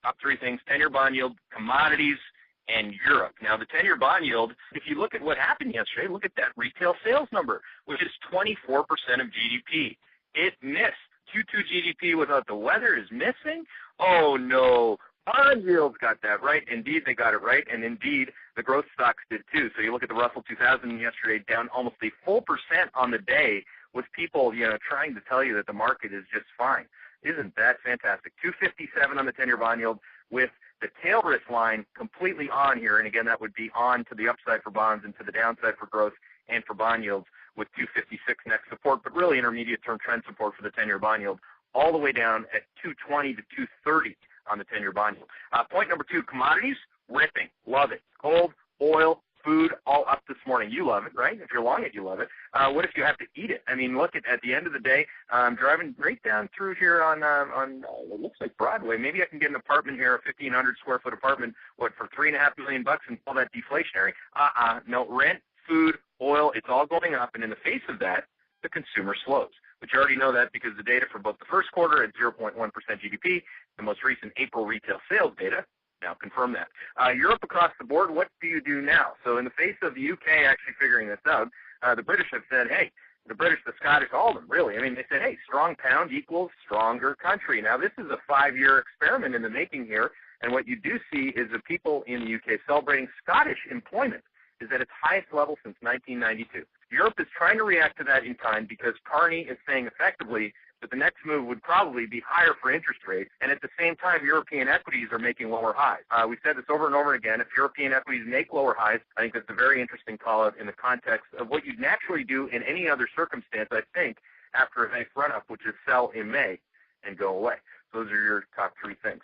Top three things: 10-year bond yield, commodities, and Europe. Now, the 10-year bond yield, if you look at what happened yesterday, look at that retail sales number, which is 24% of GDP. It missed. Q2 GDP without the weather is missing? Oh, no. Bond yields got that right. Indeed, they got it right, and indeed, the growth stocks did too. So you look at the Russell 2000 yesterday, down almost a full percent on the day, with people, trying to tell you that the market is just fine. Isn't that fantastic? 257 on the 10-year bond yield, with the tail risk line completely on here, and again, that would be on to the upside for bonds and to the downside for growth and for bond yields, with 256 next support, but really intermediate-term trend support for the 10-year bond yield, all the way down at 220 to 230 on the 10-year bond yield. Point number two, commodities, ripping. Love it. Gold, oil, food, all up this morning. You love it, right? If you're long it, you love it. What if you have to eat it? I mean, look, at the end of the day, I'm driving right down through here on it looks like Broadway. Maybe I can get an apartment here, a 1,500 square foot apartment, for $3.5 million and call that deflationary? No, rent, food, oil, it's all going up, and in the face of that, the consumer slows. But you already know that because the data for both the first quarter at 0.1% GDP, the most recent April retail sales data, now confirm that. Europe across the board, what do you do now? So in the face of the UK actually figuring this out, the British have said, hey, the British, the Scottish, all of them, really. I mean, they said, hey, strong pound equals stronger country. Now, this is a 5-year experiment in the making here, and what you do see is the people in the UK celebrating Scottish employment is at its highest level since 1992. Europe is trying to react to that in kind because Carney is saying effectively that the next move would probably be higher for interest rates, and at the same time, European equities are making lower highs. We've said this over and over again. If European equities make lower highs, I think that's a very interesting call-out in the context of what you'd naturally do in any other circumstance, I think, after a nice run-up, which is sell in May and go away. Those are your top three things.